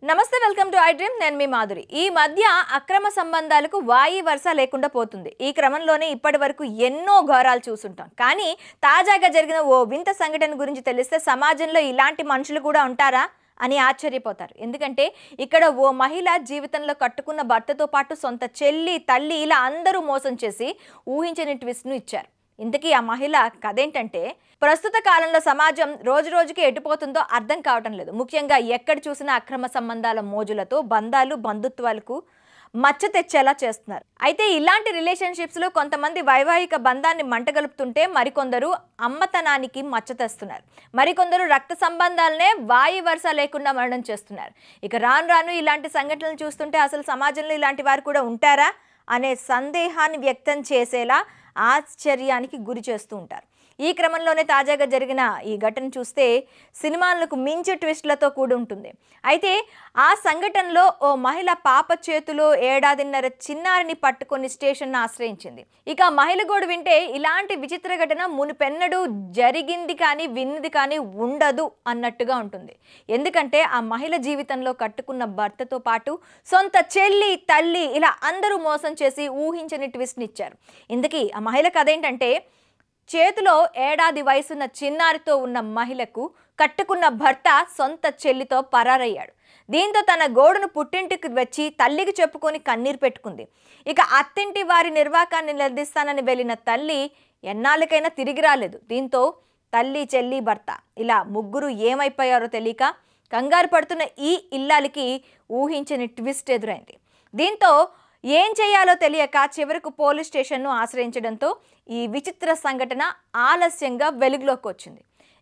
నమస్తే, welcome to I dream. నేను మీ మాధురి. ఈ మధ్య అక్రమ సంబంధాలకు వాయి వరుస లేకుండా పోతుంది. ఈ క్రమంలోనే ఇప్పటి వరకు ఎన్నో ఘోరాలు చూసుంటాం. కానీ తాజాగా జరిగిన ఓ వింత సంఘటన గురించి తెలిస్తే సమాజంలో ఇలాంటి మనుషులు కూడా ఉంటారా అని ఆశ్చర్యపోతారు. ఎందుకంటే ఇక్కడ ఓ మహిళ జీవితంలో కట్టుకున్న భర్తతో పాటు సొంత చెల్లి, తల్లి ఇలా అందరూ మోసం చేసి ఊహించని ట్విస్ట్ను ఇచ్చారు. ఇంతకీ ఆ మహిళ కథేంటంటే, ప్రస్తుత కాలంలో సమాజం రోజు రోజుకి ఎటుపోతుందో అర్థం కావటం లేదు. ముఖ్యంగా ఎక్కడ చూసినా అక్రమ సంబంధాల మోజులతో బంధాలు, బంధుత్వాలకు మచ్చ తెచ్చేలా చేస్తున్నారు. అయితే ఇలాంటి రిలేషన్షిప్స్లో కొంతమంది వైవాహిక బంధాన్ని మంటగలుపుతుంటే మరికొందరు అమ్మతనానికి మచ్చ తెస్తున్నారు. మరికొందరు రక్త సంబంధాలనే వాయి వరుస లేకుండా మరణం చేస్తున్నారు. ఇక రాను రాను ఇలాంటి సంఘటనలు చూస్తుంటే అసలు సమాజంలో ఇలాంటి వారు కూడా ఉంటారా అనే సందేహాన్ని వ్యక్తం చేసేలా ఆశ్చర్యానికి గురి చేస్తూ ఉంటారు. ఈ క్రమంలోనే తాజాగా జరిగిన ఈ ఘటన చూస్తే సినిమాలకు మించి ట్విస్ట్లతో కూడి ఉంటుంది. అయితే ఆ సంఘటనలో ఓ మహిళ పాప చేతిలో 1.5 చిన్నారిని పట్టుకొని స్టేషన్ను ఆశ్రయించింది. ఇక మహిళ గోడు వింటే ఇలాంటి విచిత్ర ఘటన మునుపెన్నడూ జరిగింది కానీ విన్నది కానీ ఉండదు అన్నట్టుగా ఉంటుంది. ఎందుకంటే ఆ మహిళ జీవితంలో కట్టుకున్న భర్తతో పాటు సొంత చెల్లి, తల్లి ఇలా అందరూ మోసం చేసి ఊహించని ట్విస్ట్ని ఇచ్చారు. ఇందుకీ ఆ మహిళ కథ ఏంటంటే, చేతిలో 1 ఏడాది వయసున్న చిన్నారితో ఉన్న మహిళకు కట్టుకున్న భర్త సొంత చెల్లితో పరారయ్యాడు. దీంతో తన గోడును పుట్టింటికి వచ్చి తల్లికి చెప్పుకొని కన్నీరు పెట్టుకుంది. ఇక అత్తింటి వారి నిర్వాకాన్ని నిలదీస్తానని వెళ్ళిన తల్లి ఎన్నాళ్ళకైనా తిరిగి రాలేదు. దీంతో తల్లి, చెల్లి, భర్త ఇలా ముగ్గురు ఏమైపోయారో తెలియక కంగారు పడుతున్న ఈ ఇల్లాలికి ఊహించని ట్విస్ట్ ఎదురైంది. దీంతో ఏం చేయాలో తెలియక చివరకు పోలీస్ స్టేషన్ను ఆశ్రయించడంతో ఈ విచిత్ర సంఘటన ఆలస్యంగా వెలుగులోకి వచ్చింది.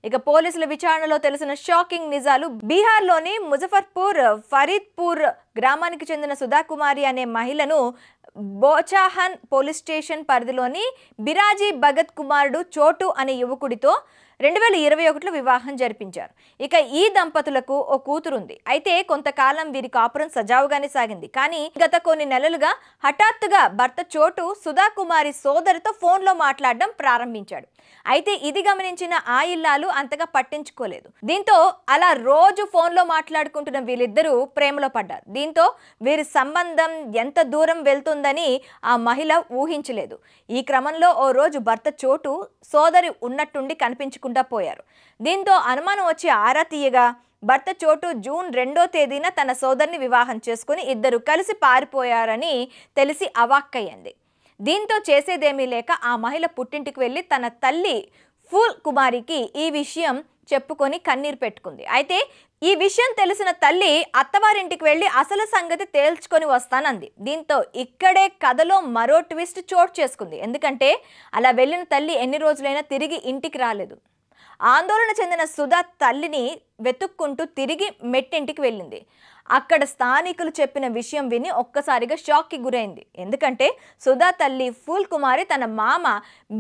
ఇక పోలీసుల విచారణలో తెలిసిన షాకింగ్ నిజాలు, బీహార్లోని ముజఫర్పూర్ ఫరీద్పూర్ గ్రామానికి చెందిన సుధాకుమారి అనే మహిళను బోచాహన్ పోలీస్ స్టేషన్ పరిధిలోని బిరాజీ భగత్ కుమారుడు చోటు అనే యువకుడితో 2021లో వివాహం జరిపించారు. ఇక ఈ దంపతులకు ఓ కూతురుంది. అయితే కొంతకాలం వీరి కాపురం సజావుగానే సాగింది. కానీ గత కొన్ని నెలలుగా హఠాత్తుగా భర్త చోటు సుధాకుమారి సోదరితో ఫోన్లో మాట్లాడడం ప్రారంభించాడు. అయితే ఇది గమనించిన ఆ ఇల్లాలు అంతగా పట్టించుకోలేదు. దీంతో అలా రోజు ఫోన్లో మాట్లాడుకుంటున్న వీళ్ళిద్దరూ ప్రేమలో పడ్డారు. దీంతో వీరి సంబంధం ఎంత దూరం వెళ్తుందని ఆ మహిళ ఊహించలేదు. ఈ క్రమంలో ఓ రోజు భర్త చోటు సోదరి ఉన్నట్టుండి కనిపించకుండా పోయారు. దీంతో అనుమానం వచ్చి ఆరా తీయగా భర్త చోటు జూన్ 2వ తేదీన తన సోదరిని వివాహం చేసుకుని ఇద్దరు కలిసి పారిపోయారని తెలిసి అవాక్కయ్యింది. దీంతో చేసేదేమీ లేక ఆ మహిళ పుట్టింటికి వెళ్ళి తన తల్లి ఫూల్ కుమారికి ఈ విషయం చెప్పుకొని కన్నీరు పెట్టుకుంది. అయితే ఈ విషయం తెలిసిన తల్లి అత్తవారింటికి వెళ్ళి అసలు సంగతి తేల్చుకొని వస్తానంది. దీంతో ఇక్కడే కథలో మరో ట్విస్ట్ చోటు చేసుకుంది. ఎందుకంటే అలా వెళ్ళిన తల్లి ఎన్ని రోజులైనా తిరిగి ఇంటికి రాలేదు. ఆందోళన చెందిన సుధా తల్లిని వెతుక్కుంటూ తిరిగి మెట్టింటికి వెళ్ళింది. అక్కడ స్థానికులు చెప్పిన విషయం విని ఒక్కసారిగా షాక్కి గురైంది. ఎందుకంటే సుధా తల్లి ఫూల్ కుమారి తన మామ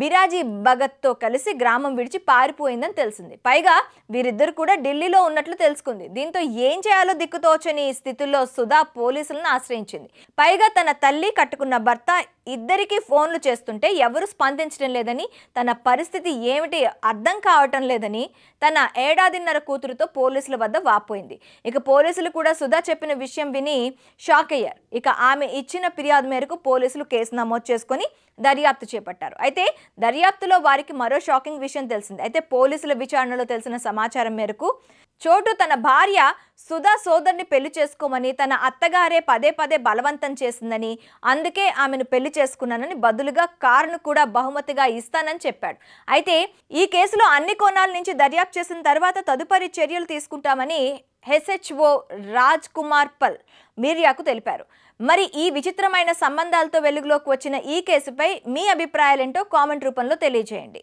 బిరాజీ భగత్తో కలిసి గ్రామం విడిచి పారిపోయిందని తెలిసింది. పైగా వీరిద్దరు కూడా ఢిల్లీలో ఉన్నట్లు తెలుసుకుంది. దీంతో ఏం చేయాలో దిక్కుతోచని స్థితిలో సుధా పోలీసులను ఆశ్రయించింది. పైగా తన తల్లి, కట్టుకున్న భర్త ఇద్దరికీ ఫోన్లు చేస్తుంటే ఎవరు స్పందించడం లేదని, తన పరిస్థితి ఏమిటి అర్థం కావటం లేదని తన 1 ఏడాదిన్నర కూతురుతో పోలీసుల వద్ద వాపోయింది. ఇక పోలీసులు కూడా సుధా చెప్పిన విషయం విని షాక్ అయ్యారు. ఇక ఆమె ఇచ్చిన ఫిర్యాదు మేరకు పోలీసులు కేసు నమోదు చేసుకొని దర్యాప్తు చేపట్టారు. అయితే దర్యాప్తులో వారికి మరో షాకింగ్ విషయం తెలిసింది. అయితే పోలీసుల విచారణలో తెలిసిన సమాచారం మేరకు చోటు తన భార్య సుధా సోదరిని పెళ్లి చేసుకోమని తన అత్తగారే పదే పదే బలవంతం చేసిందని, అందుకే ఆమెను పెళ్లి చేసుకున్నానని, బదులుగా కారును కూడా బహుమతిగా ఇస్తానని చెప్పాడు. అయితే ఈ కేసులో అన్ని కోణాల నుంచి దర్యాప్తు చేసిన తర్వాత తదుపరి చర్యలు తీసుకుంటామని SHO రాజ్ కుమార్ పల్ మీడియాకు తెలిపారు. మరి ఈ విచిత్రమైన సంబంధాలతో వెలుగులోకి వచ్చిన ఈ కేసుపై మీ అభిప్రాయాలేంటో కామెంట్ రూపంలో తెలియజేయండి.